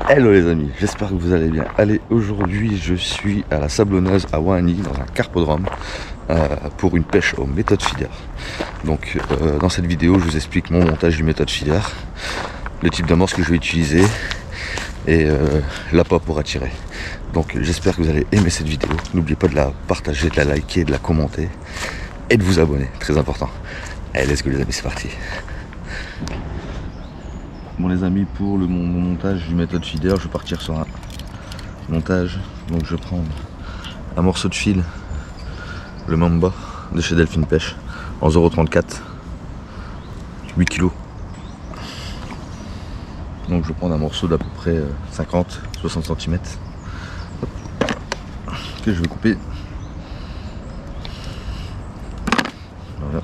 Hello les amis, j'espère que vous allez bien. Allez, aujourd'hui je suis à la Sablonneuse à Wahani dans un carpodrome pour une pêche au méthode feeder. Donc dans cette vidéo je vous explique mon montage du méthode feeder, le type d'amorce que je vais utiliser et l'appât pour attirer. Donc j'espère que vous allez aimer cette vidéo. N'oubliez pas de la partager, de la liker, de la commenter et de vous abonner, très important. Allez, let's go les amis, c'est parti. Bon les amis, pour mon montage du méthode feeder, je vais partir sur un montage. Donc je vais prendre un morceau de fil, le Mamba de chez Delphine Pêche en 0,34, 8 kg. Donc je vais prendre un morceau d'à peu près 50-60 cm que je vais couper. Voilà.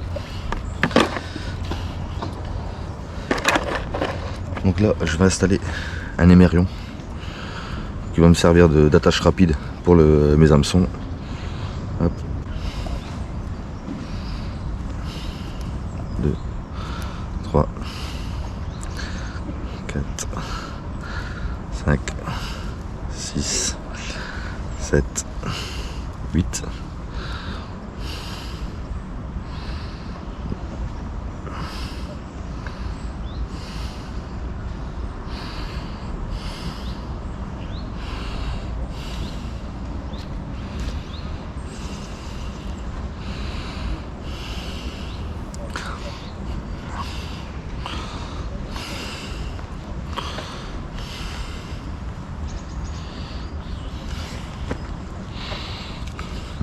Donc là je vais installer un émerion qui va me servir d'attache rapide pour mes hameçons. Hop. 2, 3, 4, 5, 6, 7, 8.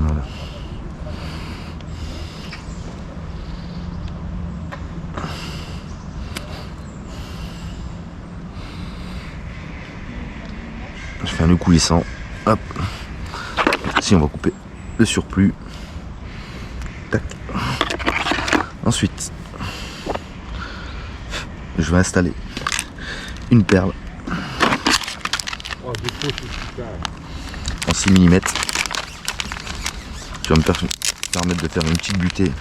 Voilà. Je fais un nœud coulissant. Hop. Ici on va couper le surplus. Tac. Ensuite, je vais installer une perle en 6 mm. Qui va me permettre de faire une petite butée.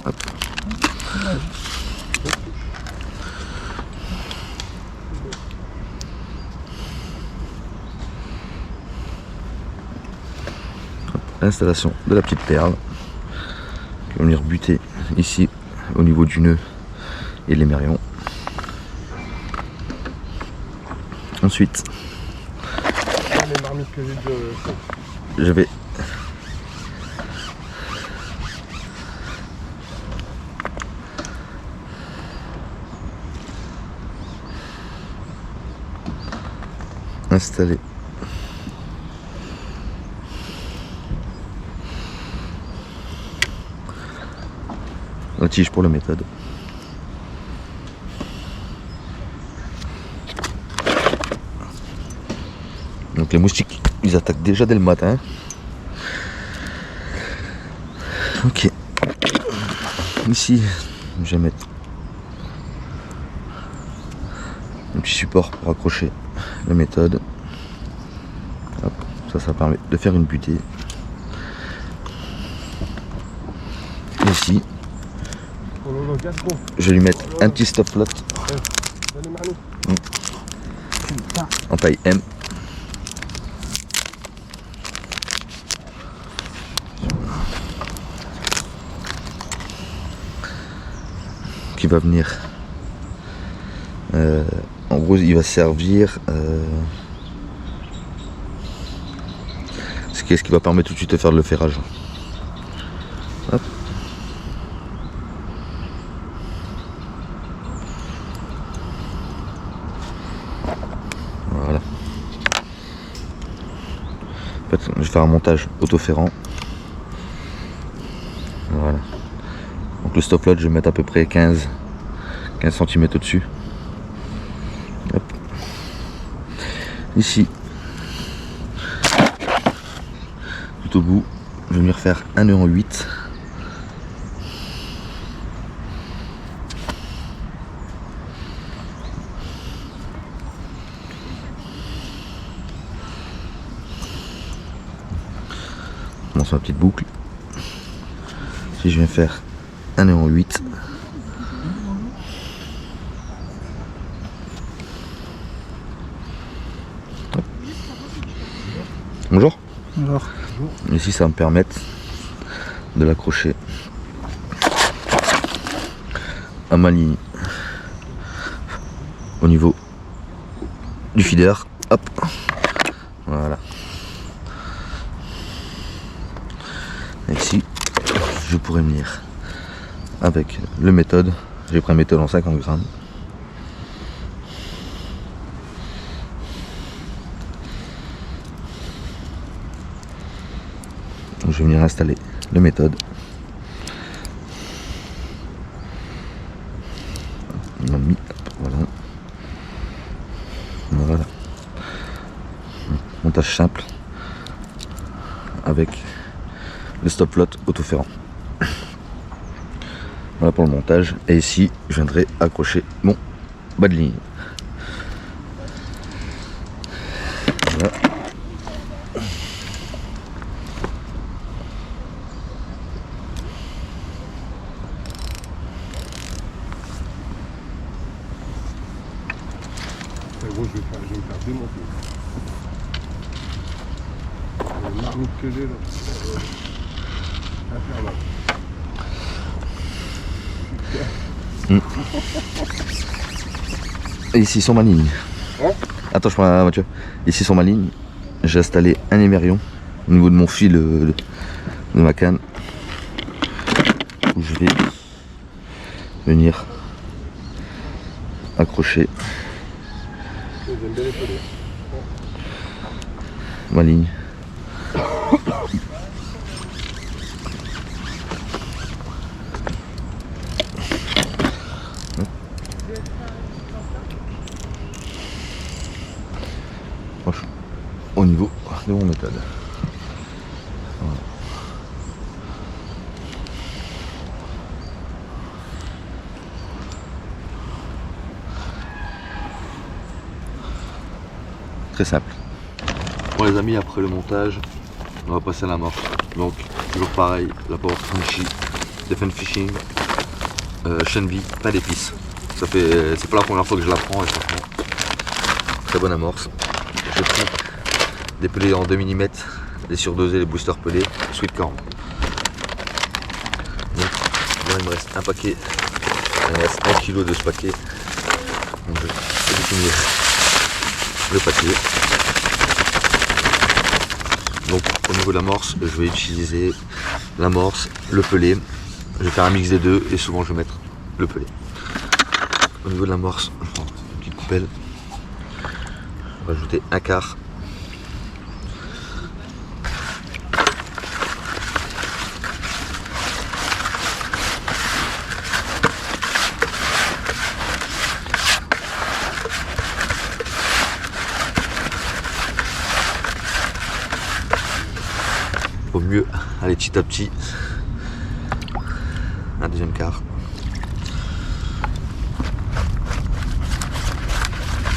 Hop. L'installation de la petite perle qui va venir buter ici au niveau du nœud et de l'émerion. Ensuite, je vais installer la tige pour la méthode. Donc les moustiques, ils attaquent déjà dès le matin. Ok. Ici, je vais mettre un petit support pour accrocher la méthode. Hop. Ça permet de faire une butée. Et ici, je vais lui mettre un petit stop flotte en taille M. Qui va venir, en gros il va servir, ce qui va permettre tout de suite de faire le ferrage. Hop. Voilà. En fait, je vais faire un montage autoferrant. Voilà. Donc le stop flotte, je vais mettre à peu près 15 cm au-dessus. Ici, tout au bout, je vais venir faire un nœud en 8. Je lance ma petite boucle. Si je viens faire un nœud en 8, Bonjour. Bonjour. Ici, ça va me permettre de l'accrocher à ma ligne au niveau du feeder. Hop, voilà. Et ici, je pourrais venir avec le méthode. J'ai pris un méthode en 50 grammes. Donc, je vais venir installer le méthode. On a mis, voilà. Voilà. Montage simple avec le stop flotte autoférant. Voilà pour le montage. Et ici, je viendrai accrocher mon bas de ligne. Voilà. Gros, je vais me faire démonter. La marmite que j'ai là, infernal. Et ici sur ma ligne. Hein? Attends, je prends la voiture. Ici sur ma ligne, j'ai installé un émerion au niveau de mon fil de ma canne, où je vais venir accrocher J'aime bien les pelés. ma ligne. Au niveau de mon méthode. Voilà. Très simple. Bon les amis, après le montage, on va passer à l'amorce. Donc toujours pareil, la Power Frenchy, Defend Fishing, chaîne vie, pas d'épices. Ça fait, c'est pas la première fois que je la prends et franchement, très bonne amorce. J'ai pris des pelés en 2 mm, des surdosés, les boosters pelés, Sweet Corn. Donc là il me reste un paquet, il me reste 1 kg de ce paquet. Donc je vais finir le paquet. Donc au niveau de l'amorce, je vais utiliser l'amorce, le pelé. Je vais faire un mix des deux et souvent je vais mettre le pelé. Au niveau de l'amorce, je prends une petite coupelle. On va rajouter un quart. Faut mieux aller petit à petit. Un deuxième quart.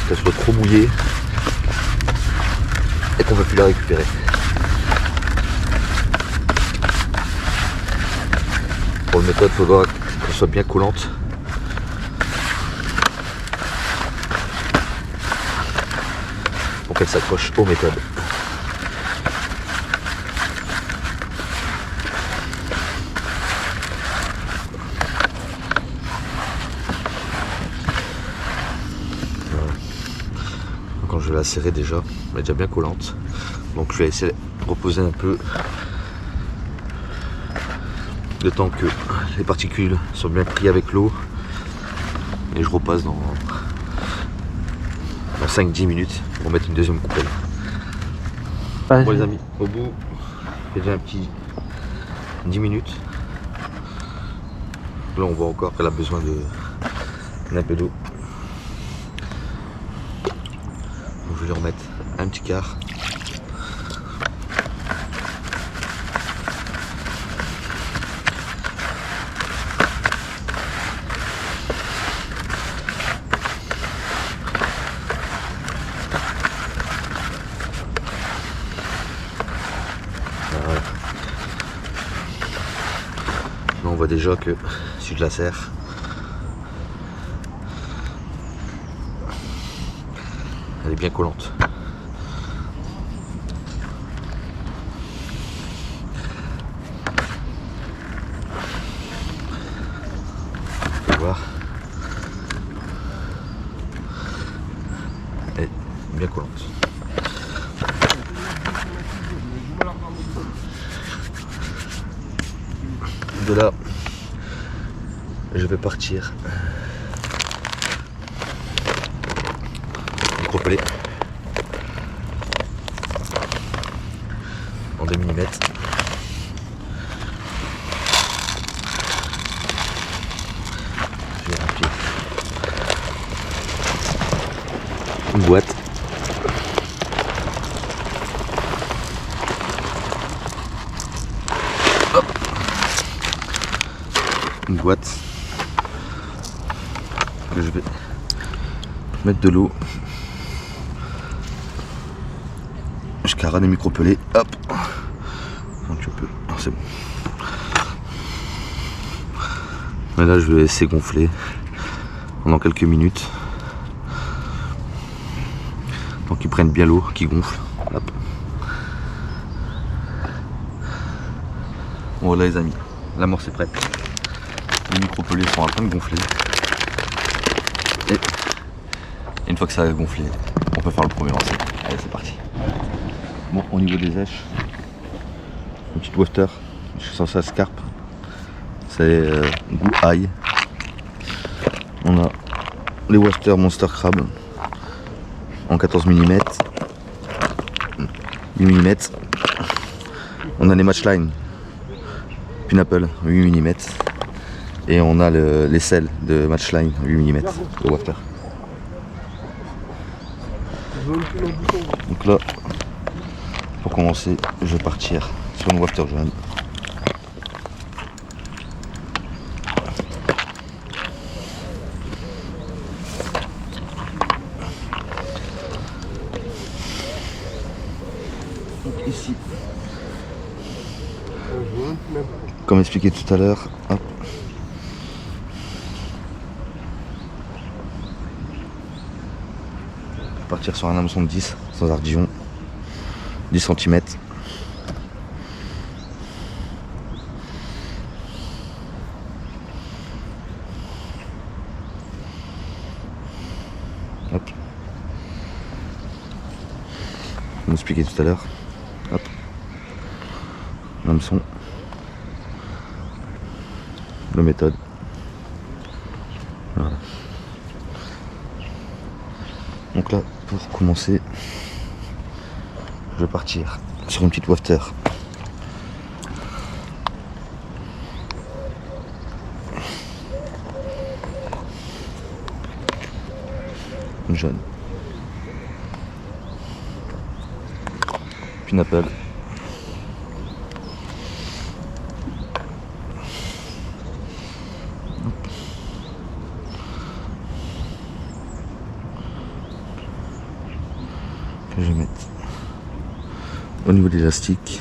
Qu'elle soit trop mouillée et qu'on ne peut plus la récupérer. Pour le méthode, il faudra qu'elle soit bien collante. Pour qu'elle s'accroche aux méthodes. Quand je vais la serrer déjà, elle est déjà bien collante. Donc je vais essayer de reposer un peu le temps que les particules soient bien prises avec l'eau. Et je repasse dans 5-10 minutes pour mettre une deuxième coupelle. Bon les amis, au bout, il y a déjà un petit 10 minutes. Là on voit encore qu'elle a besoin d'un peu d'eau. Donc je vais lui remettre un petit quart. Voilà. Là on voit déjà que si je la serre, elle est bien collante. voir. Elle est bien collante. De là, je vais partir micro-pelé en 2 mm. Je vais remplir une boîte. Hop. Une boîte que je vais mettre de l'eau jusqu'à ras des micro-pelés. Hop, un petit peu, c'est bon. Mais là je vais laisser gonfler pendant quelques minutes, donc qu'ils prennent bien l'eau, qu'ils gonflent. Hop. Bon voilà les amis, l'amorce est prête. Les micro-pelés sont en train de gonfler. Et une fois que ça a gonflé, on peut faire le premier lancer. Allez, c'est parti. Bon, au niveau des èches, une petite wafter, je suis censé à Scarpe. C'est goût ail. On a les wafter Monster Crab en 14 mm, 8 mm. On a les Matchline Pineapple 8 mm. Et on a les selles de Matchline 8 mm de wafter. Donc là, pour commencer, je vais partir sur une wafter jaune. Donc ici, comme expliqué tout à l'heure, hop. Partir sur un hameçon de 10 sans ardillon, 10 cm. Hop. Comme expliqué tout à l'heure. Hop. Hameçon. Le méthode. Voilà. Donc là, pour commencer, je vais partir sur une petite wafter. Une jaune. Pineapple. Que je vais mettre au niveau de l'élastique.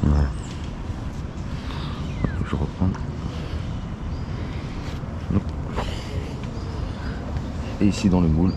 Voilà. Je reprends. Et ici dans le moule.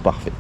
Parfait.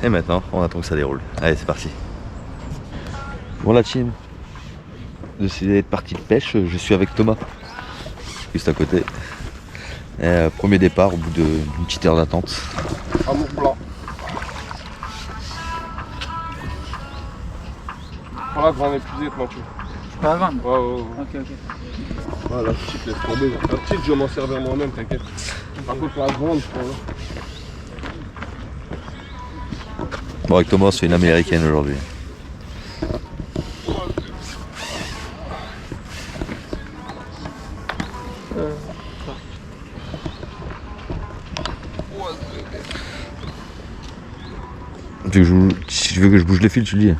Et maintenant, on attend que ça déroule. Allez, c'est parti. Bon, la team, décidé d'être parti de pêche. Je suis avec Thomas, juste à côté. Et, premier départ au bout d'une petite heure d'attente. Amour blanc. Voilà, grande épuisée, Mathieu. Pas grave. Ouais. Ok. Ah, la petite, laisse tomber. La petite, je vais m'en servir moi-même, t'inquiète. Par contre, la grande, je crois. Bon, avec Thomas, c'est une américaine aujourd'hui. Si tu veux que je bouge les fils, tu le dis.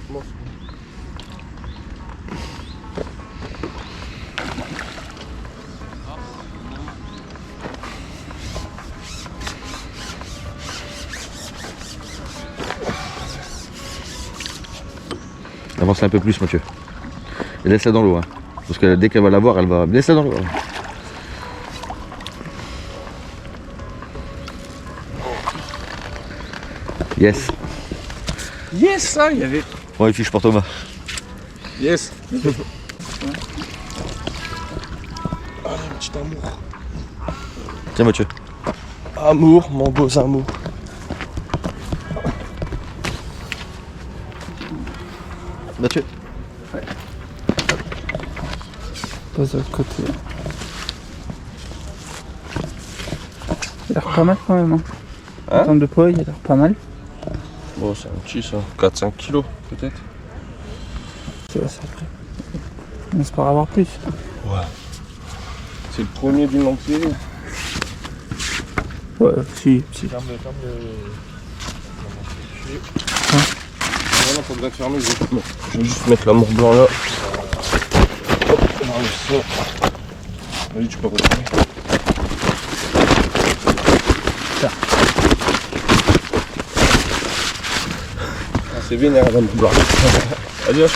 Avance un peu plus, Mathieu. Et laisse-la dans l'eau. Hein. Parce que dès qu'elle va la voir, elle va. Laisse-la dans l'eau. Hein. Yes. Yes, ça, il y avait. Bon, les fiches pour Thomas. Yes. Allez, petit amour. Tiens, Mathieu. Amour, mon beau amour. Mathieu. Passe de l'autre côté. Il a l'air pas mal quand même. Hein. En termes de poids, il a l'air pas mal. Bon, c'est un petit ça. 4-5 kilos peut-être. C'est assez après. On espère avoir plus. Ouais. C'est le premier d'une longue série. Ouais, si. Ferme le. Non, faudrait fermer. Je vais juste mettre l'amour blanc là. Hop, on enlève ça. Vas-y, tu peux retourner. Ça. Ah, c'est vénère l'amour blanc. Allez, hop.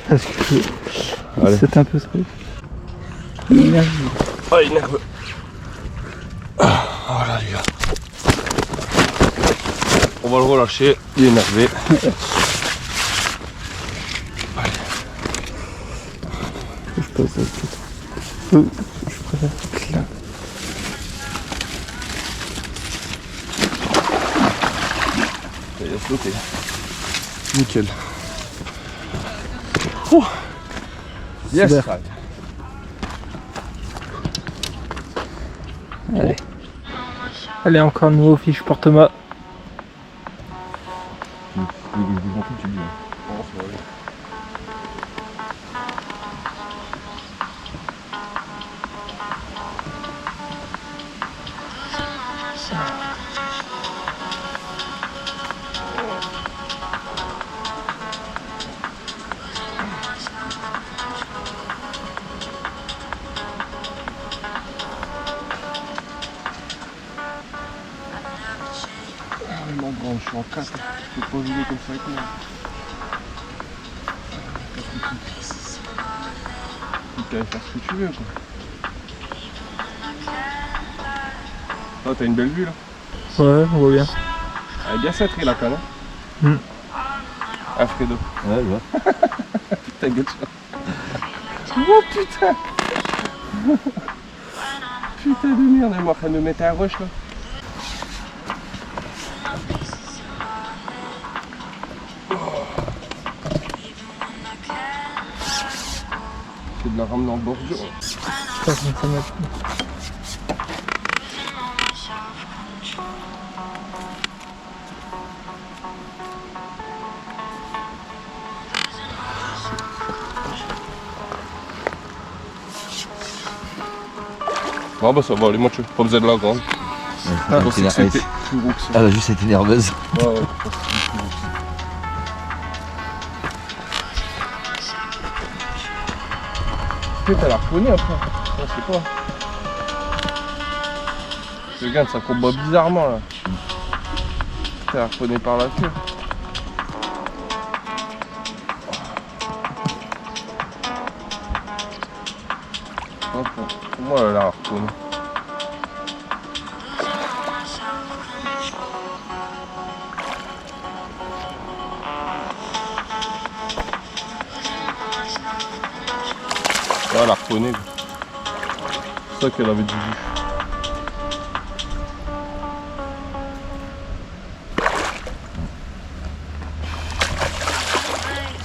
Parce que Allez. c'est un peu ça. Il est nerveux. Ah, il est nerveux. Voilà les gars. On va le relâcher, il est énervé. Je pose de l'autre côté. Je préfère être là. Il a flotté. Nickel. Oh. Yes. Super. Allez. Allez, encore une nouveau fiche pour Thomas. Mon grand, je suis en 4. Je peux pas jouer comme ça avec moi. Tu peux faire ce que tu veux quoi. Ah, t'as une belle vue là. Ouais, on voit bien. Elle est bien cintrée la canne. Hmm. Alfredo. Ouais, je vois. Ta gueule. Oh putain. Putain de merde, elle est en train de me mettre un rush là. C'est de la ramener en bordure. Je sais pas comment ça marche. Ah bah ça va aller, moi tu pas besoin de la grande. Elle Je pensais que c'était plus gros que ça. a juste été nerveuse. Ouais, ouais, je pense que c'est plus gros que ça. Peut-être elle a harponné après. Je sais pas. Regarde, ça combat bizarrement là. Elle a harponné par la queue. Pour moi, elle a harponné. Ouais, elle a harponné. C'est ça qu'elle avait du jus.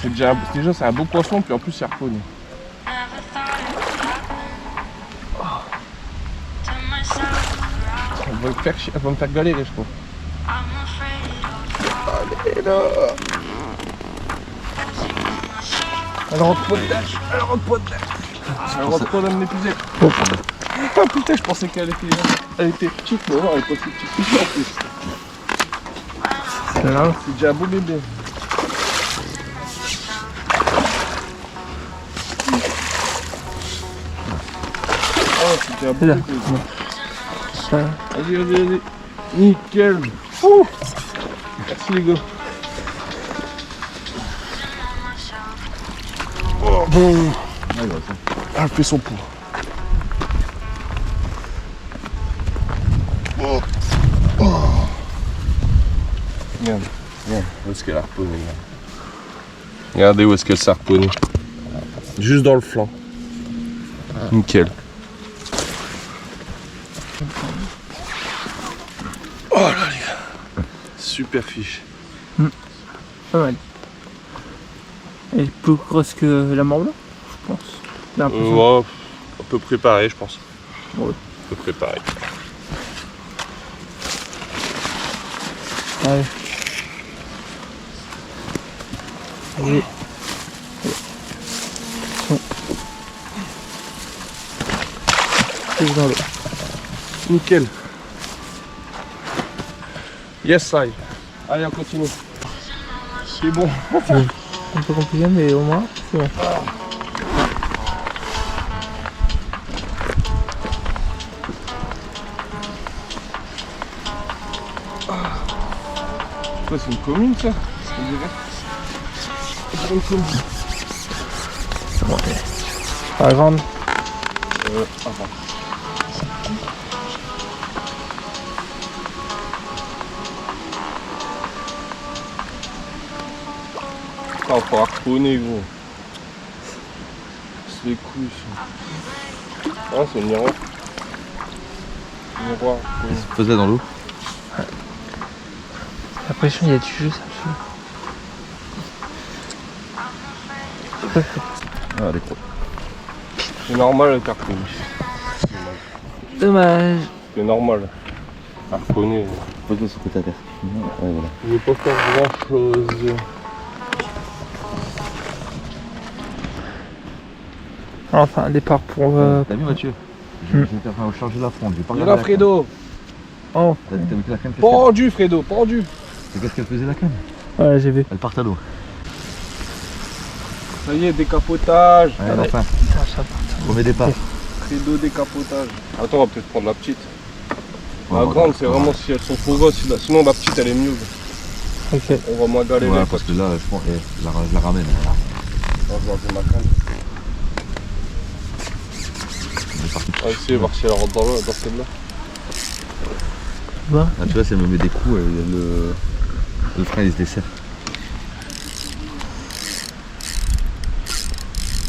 déjà c'est un beau poisson, puis en plus c'est harponné. Elle va me faire galérer, je crois. Allez là. Elle rentre pas dedans. Elle rentre pas dedans. Elle rentre pas dans l'épuisé. Ah putain, je pensais qu'elle était petite, mais non, elle est pas si petite en plus. C'est déjà un beau bébé. Oh, c'est déjà un beau bébé. Vas-y, vas-y, vas-y. Nickel. Ouh. Merci les gars. Oh bon. Ah, elle fait son poids. Oh. Oh. Regarde, regarde, où est-ce qu'elle a harponné, regarde. Regardez où est-ce qu'elle s'est harponnée. Juste dans le flanc. Nickel. Oh là les gars. Super fiche. Pas mal. Elle est plus grosse que la mort blanc, je pense. Ouais, à peu près pareil, je pense. Ouais. À peu près pareil. Ouais. Allez. Dans l'eau. Nickel. Yes, side. Allez, on continue. C'est bon. Un peu compliqué, mais au moins, c'est bon. C'est une commune, ça, on dirait. C'est une commune. Bon, pas grande. Avant. Ah, faut harponner, gros. C'est les couilles, ça. Ah, c'est le miroir. Miroir. Pose-la dans l'eau. La pression, il y a du jeu, ça. Ah, elle est trop. C'est normal le harponner. Dommage. C'est normal. Harponner. Pose-le sur côté à terre. Ouais, voilà. Je vais pas faire grand chose. Enfin, un départ pour. T'as vu Mathieu? Je vais faire changer la fronde. Il est là, Fredo. Oh. T'as vu que la crème Pendu, Fredo, pendu. C'est qu'est-ce qu'elle faisait la crème? Ouais, j'ai vu. Elle part à l'eau. Ça y est, décapotage. Ouais, enfin. Premier départ. Fredo, décapotage. Attends, on va peut-être prendre la petite. Ouais, La ouais, grande, c'est vraiment si elles sont trop grosses. Sinon, la petite, elle est mieux. Ok. On va moins galérer. Ouais, parce que là, je pense, je la ramène. On va voir ma canne. On va essayer de voir si elle rentre dans celle-là. Bah. Ah, tu vois, si elle me met des coups, le frein il se desserre.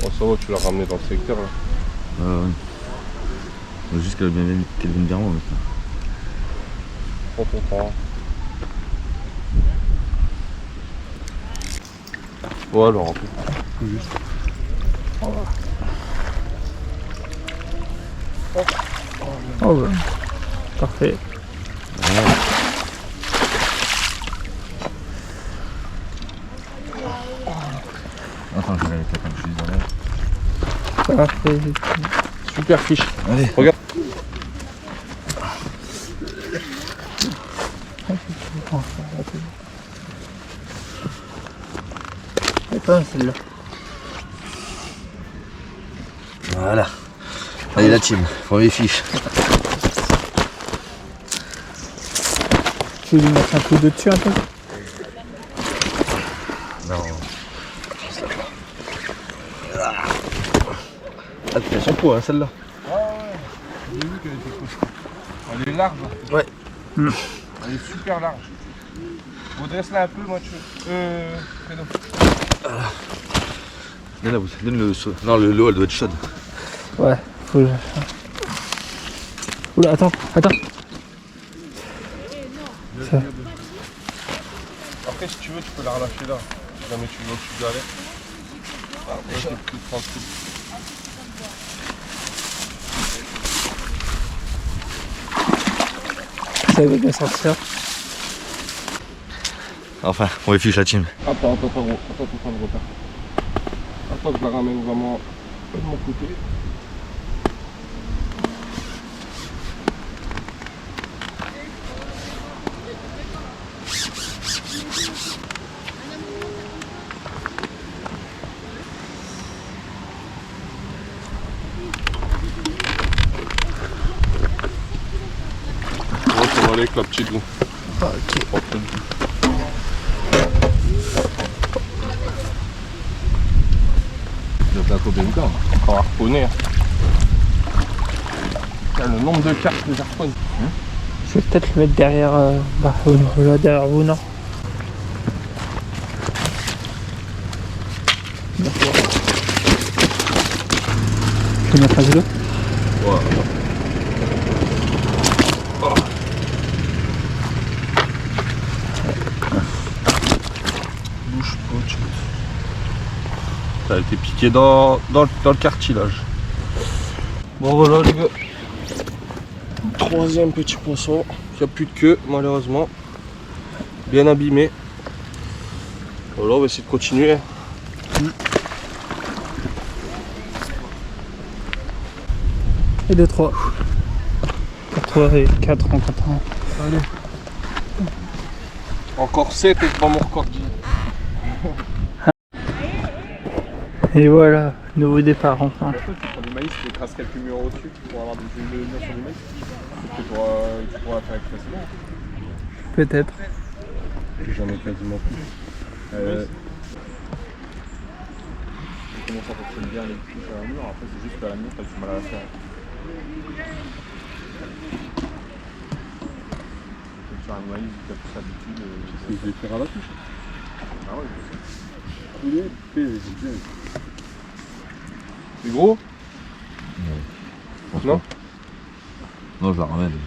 Oh, ça va, tu l'as ramené dans le secteur là. Ouais. Faut juste qu'elle vienne vers moi maintenant. Prends ton temps. Ouais, alors, tout juste. Oh, bah. Parfait. Ouais. Attends, je vais avec la comme je suis dans l'air. Parfait. Super fiche. Allez. Regarde. Elle est pas mal celle-là. Voilà. Allez la team, premier fiche. Tu veux lui mettre un coup de dessus un peu? Non. Ah, t'as son poids, hein, celle-là. Ah ouais, j'ai vu qu'elle était costaud. Elle est large. Ouais. Elle est super large. Redresse-la un peu, moi, tu veux. Fredo. Donne le saut. Non, l'eau elle doit être chaude. Ouais, faut que je... Oula, attends. Après, si tu veux, tu peux la relâcher là. jamais tu veux que tu galères. Ah, déjà, plus tranquille. Ça va bien sortir. Enfin, on fiche la team. Attends, gros. Attends, le repère. Attends, je la ramène vraiment de mon côté. Bon, ça va aller avec la petite roue. Ah, ok. Je vais combien de temps encore harponner. Le nombre de cartes que j'harponne. Je vais peut-être le mettre derrière, au niveau là, derrière vous, non? Je vais mettre à vélo. Ouais. Oh. Bouge pas, tu... Ça a été piqué dans le cartilage. Bon voilà les gars. Troisième petit poisson. Il n'y a plus de queue malheureusement. Bien abîmé. Voilà, on va essayer de continuer. Et 2, 3. 3 et 4 en comptant. Allez. Encore 7 et pas mon record. Et voilà, nouveau départ enfin. Tu prends du maïs, tu écrases quelques murs au-dessus pour avoir des murs sur du maïs. Tu pourras faire avec facilement. Peut-être. J'en ai quasiment plus. Tu commences à fonctionner bien les couches à la mur, après c'est juste qu'à la mur t'as du mal à la faire. Sur un maïs, t'as plus l'habitude. Je vais faire à la touche. Ah ouais, C'est gros? Non? Non, je la ramène.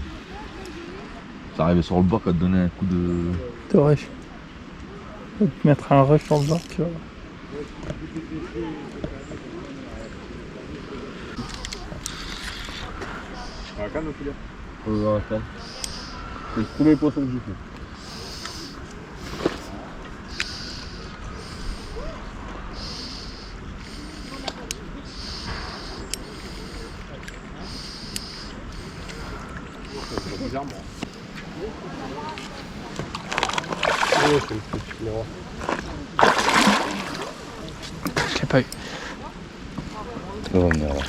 Ça arrivait sur le bord quand te donner un coup de. De rush. Faut te mettre un rush sur le bord, tu vois. à la canne au filet. Attends. C'est le premier poisson que j'ai fait. Bizarrement. Ouais, c'est le petit miroir. Je l'ai pas eu. Ça va venir là.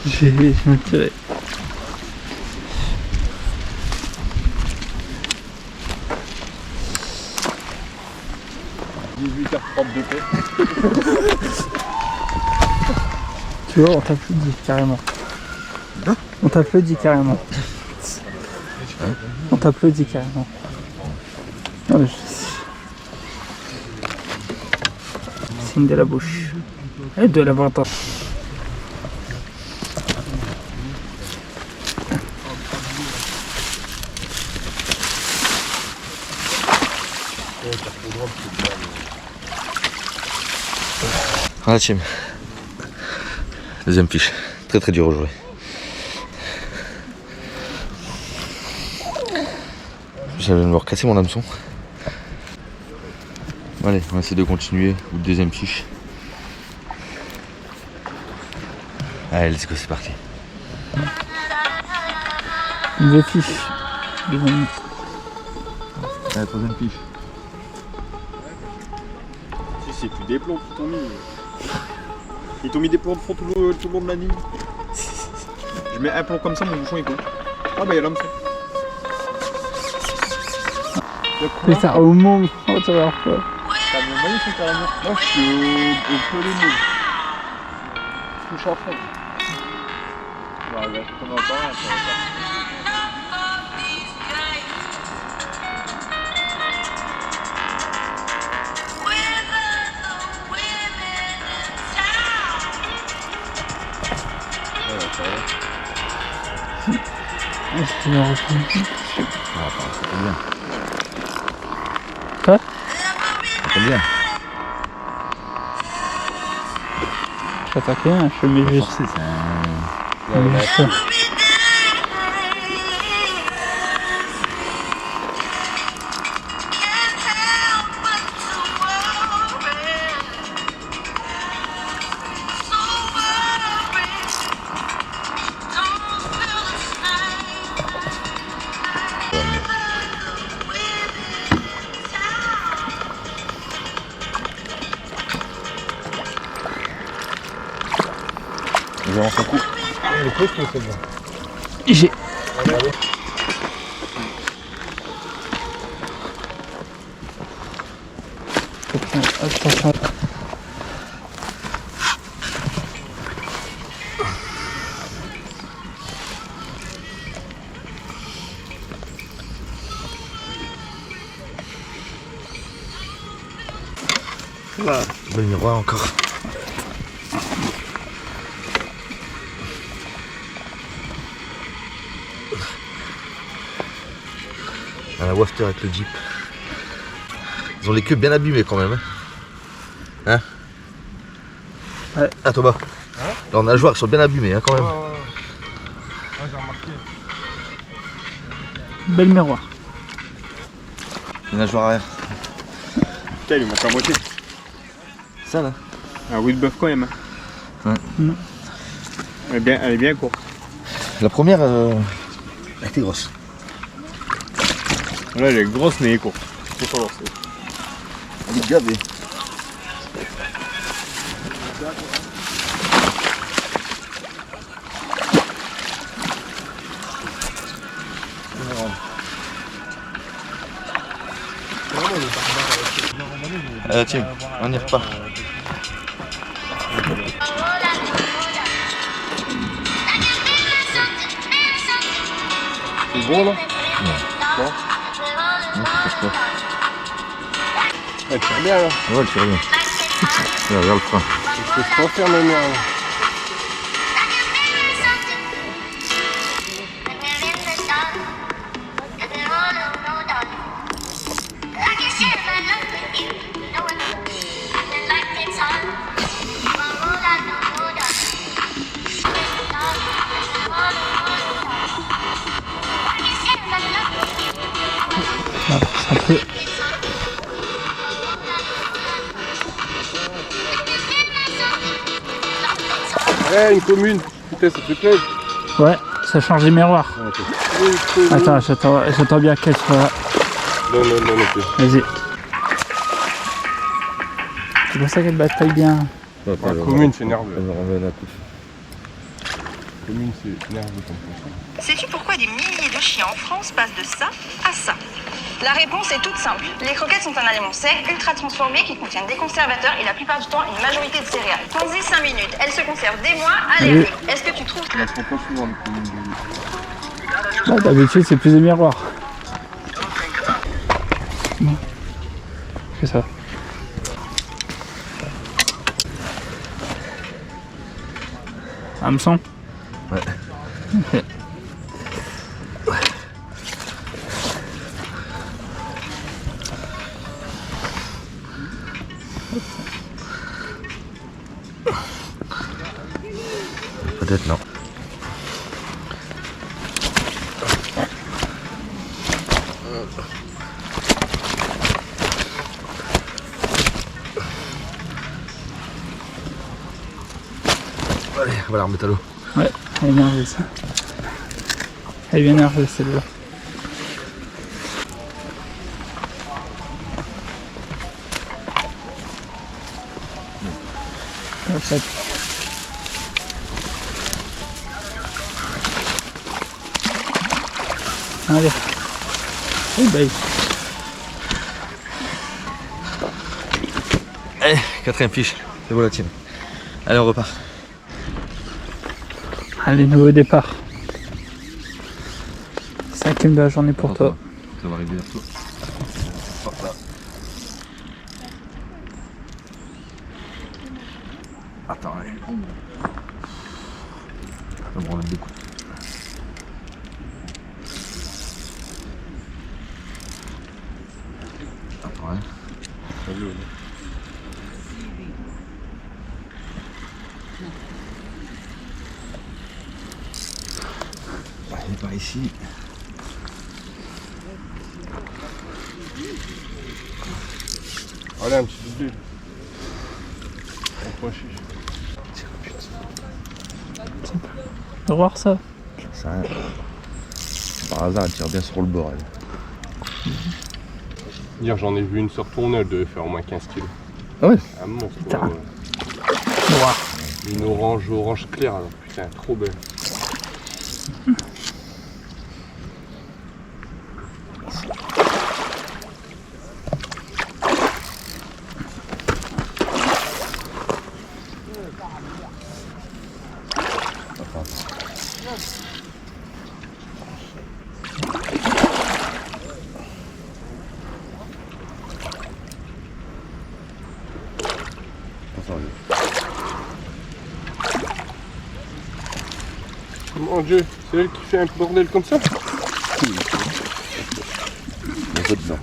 Je me tirais. de paix. Tu vois, on t'applaudit carrément. On t'applaudit carrément. On t'applaudit carrément. Non, signe de la bouche. Et de la ventre. Ah la team. Deuxième fiche. Très très dur à jouer. J'avais me recasser mon hameçon. Allez, on va essayer de continuer. Ou deuxième fiche. Allez, let's go, c'est parti. Deux fiches. Allez, troisième fiche. Si c'est plus des plombs qu'ils t'ont mis. Ils t'ont mis des plombs de fond tout le long de la ligne. Je mets un plomb comme ça, mon bouchon il coule. Ah bah y'a l'hameçon. Putain, au monde, oh, tu vas voir quoi. T'as mon magnifique carrément. Moi je suis au peu les mots. Je touche à fond. Bah, là, je comprends pas rien, ça va pas. Je me retrouve. Ah, c'est bien. Quoi? Ça tombe bien. J'attaque rien, je mets juste. Forcé, c'est un... je mets juste ça. Je lance un coup. Le truc, c'est bon. J'ai. Attention. Voilà. Bel miroir encore. Un wafter avec le Jeep. Ils ont les queues bien abîmées quand même. Hein, Ouais. Ah Thomas. Leurs nageoires sont bien abîmées hein, quand même. Ouais, j'ai remarqué. Bel miroir. Les nageoires arrière. Putain, il manque la moitié. Ça là. Un oui de bœuf quand même. Ouais. Elle est bien courte. La première, elle était grosse. Là, elle est grosse mais elle est courte. Faut pas lancer. Elle est gavée. Tiens, on y repart. C'est bon là? Non, c'est pas. Elle tire bien là. Ouais, c'est bien. Regarde le frein. Je peux pas faire ma mère là. Un peu. Eh, une commune. Putain, ça fait plaisir. Ouais, ça change les miroirs. Attends, j'attends bien qu'elle soit. Non, non, non, non. Vas-y. C'est pour ça qu'elle bataille bien. La commune, c'est nerveux. Commune, c'est nerveux comme ça. Sais-tu pourquoi des milliers de chiens en France passent de ça à ça? La réponse est toute simple. Les croquettes sont un aliment sec, ultra transformé, qui contient des conservateurs et la plupart du temps une majorité de céréales. Pense-y 5 minutes, elles se conservent des mois à l'année. Est-ce que tu trouves On la prend pas souvent, les communes. Ouais, d'habitude, c'est plus des miroirs. Bon. C'est ça. Hameçon? Ouais. Ok. Peut-être non. Allez, on va la remettre à l'eau. Ouais, elle est nerveuse. Elle est bien nerveuse celle-là. En fait. Allez. Oh bye. Allez, quatrième fiche. C'est bon la tienne. Allez, on repart. Allez, nouveau départ. 5e de la journée pour toi. Ça va arriver bientôt. Hop là. Attends, allez. On va remettre des coups. Attends, hein. Allez, par ici. Allez, un petit doublé. Un pois chiche. On va voir ça. Ça, par hasard, elle tire bien sur le bord. Elle. Hier, j'en ai vu une se retourner, elle devait faire au moins 15 kg. Ah ouais. Un monstre. Putain. Ouais. Noir. Une orange claire, alors putain, trop belle. Mon Dieu, c'est elle qui fait un bordel comme ça?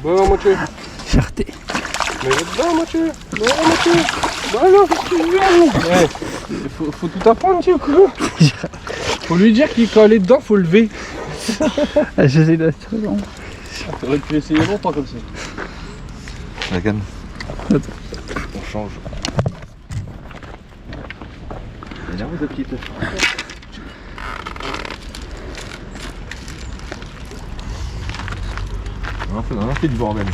Bon, Mathieu. Fierté. Mais là-dedans, Mathieu. Non, Mathieu. Bah non, qu'est-ce que tu veux? Ouais. Faut tout apprendre, tu quoi. Faut lui dire qu'il quand elle est dedans, faut lever. J'essaie d'être long. T'aurais pu essayer longtemps comme ça. La canne. Attends. On change. Énerve ta petite. On a fait du bordel.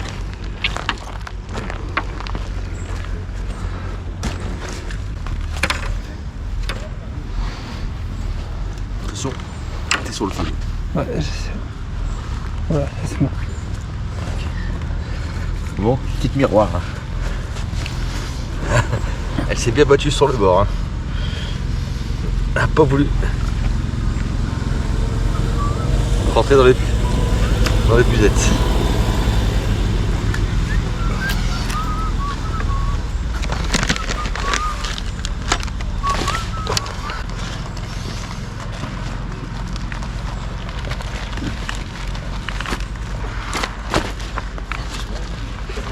Attention, t'es sur le feu. Ouais, je sais. Voilà, c'est bon. Bon, petite miroir. Elle s'est bien battue sur le bord. Hein. Elle n'a pas voulu rentrer dans les buzettes.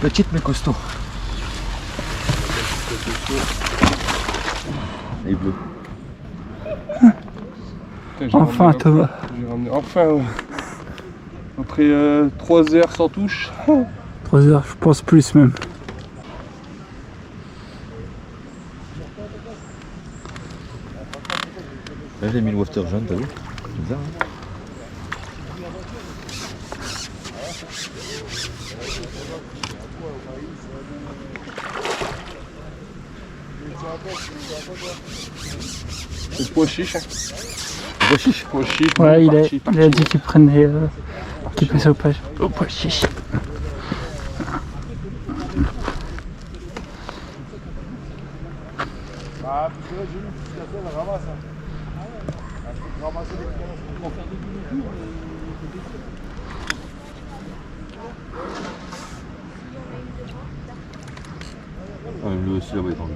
Petite mais costaud. Et bleu. Putain, Enfin, Thomas. J'ai ramené. Enfin, ouais. Après 3 heures sans touche. 3 heures, je pense plus même. Là j'ai mis le wafter jaune, t'as vu? C'est bizarre, hein. C'est le pois chiche. Hein. Pois chiche. Pois chiche. Ouais, il parti, a dit qu'il prenait qu'il fait ça au pois chiche. Lui aussi là-bas est tendu.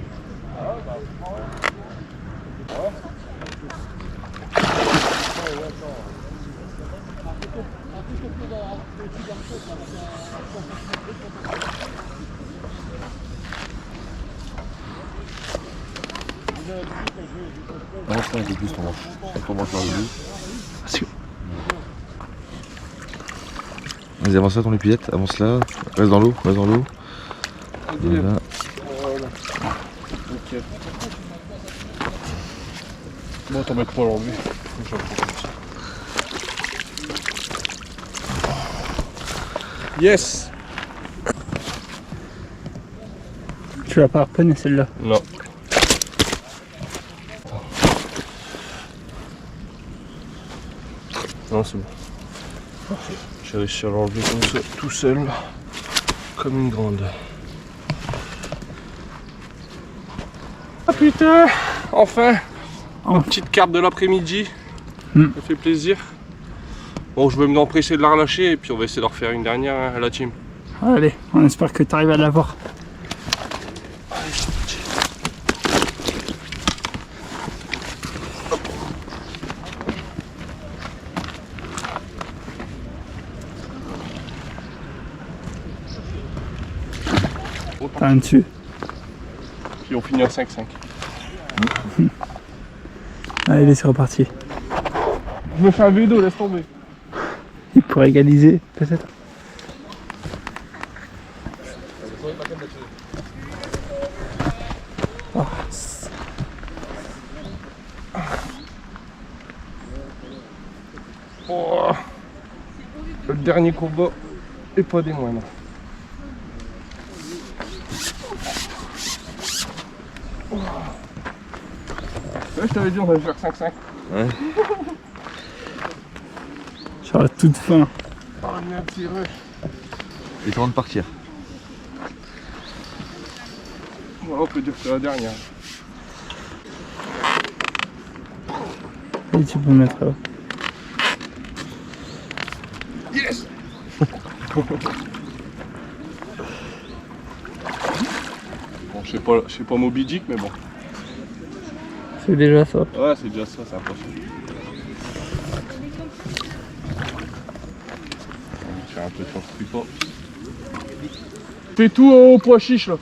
Avance un peu plus ton manche. Ton manche vers le bout. Vas-y, avance là ton épillette, avance là, reste dans l'eau, reste dans l'eau. Voilà. Ok. Bon, t'embête pas aujourd'hui. Yes. Tu l'as pas reconnu celle-là. Non. Non, c'est bon. J'ai réussi à l'enlever comme ça, tout seul, comme une grande. Ah putain, enfin, une petite carte de l'après-midi. Ça fait plaisir. Bon, je vais m'empresser de la relâcher et puis on va essayer d'en refaire une dernière hein, à la team. Allez, on espère que tu arrives à l'avoir. trop T'as rien dessus. Puis on finit à 5-5. Allez, c'est reparti. Je me fais un vélo, laisse tomber. Il pourrait égaliser, peut-être. Oh. Oh. Le dernier combat est pas des moindres. Oh. Ouais, je t'avais dit on va faire 5-5. Ouais. Sur la toute fin. Oh merde, c'est rush. Il est temps de partir. Voilà, on peut dire que c'est la dernière. Et tu peux me mettre là. Yes. Bon, je sais pas Moby Dick, mais bon. C'est déjà ça. Ouais, c'est déjà ça, c'est impressionnant. On va faire un peu de force plus fort. Fais tout au pois chiche là.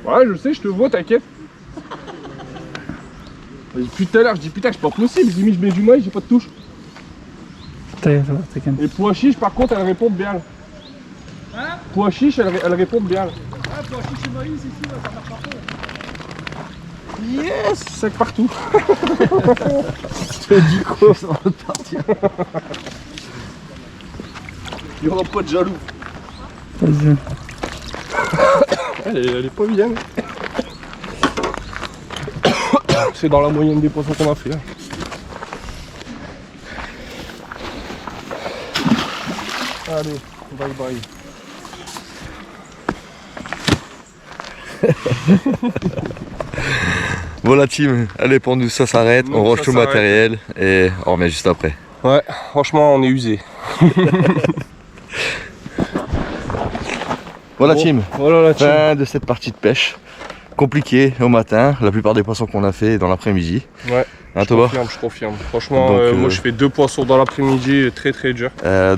Ouais, je sais, je te vois, t'inquiète. Depuis tout à l'heure, je dis putain, c'est pas possible. Limite, je mets du maïs, j'ai pas de touche. T'inquiète. Et pois chiche, par contre, elle répond bien. Hein? Pois chiche, elle répond bien. Ah, pois chiche et maïs ici, là, ça marche partout. Yes, sac partout. Tu as dit quoi ça va partir. Il n'y aura pas de jaloux. Vas-y. Elle est pas bien. C'est dans la moyenne des poissons qu'on a fait. Hein. Allez, bye bye. Bon la team, allez pour nous ça s'arrête, on range tout le matériel et on remet juste après. Ouais, franchement on est usé. Voilà team, Voilà la team. fin de cette partie de pêche. Compliqué au matin, la plupart des poissons qu'on a fait dans l'après-midi. Ouais, Hein, je confirme. Franchement, Donc, moi je fais 2 poissons dans l'après-midi, très très dur.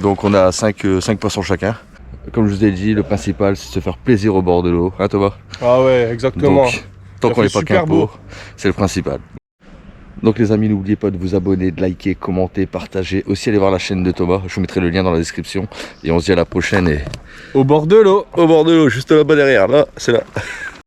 Donc on a 5 poissons chacun. Comme je vous ai dit, le principal c'est de se faire plaisir au bord de l'eau, hein Thomas? Ah ouais, exactement. Donc, tant Ça qu'on n'est fait pas super qu'un pot, c'est le principal. Donc les amis, n'oubliez pas de vous abonner, de liker, commenter, partager. Aussi aller voir la chaîne de Thomas, je vous mettrai le lien dans la description. Et on se dit à la prochaine et... Au bord de l'eau. Au bord de l'eau, juste là-bas derrière, là, c'est là.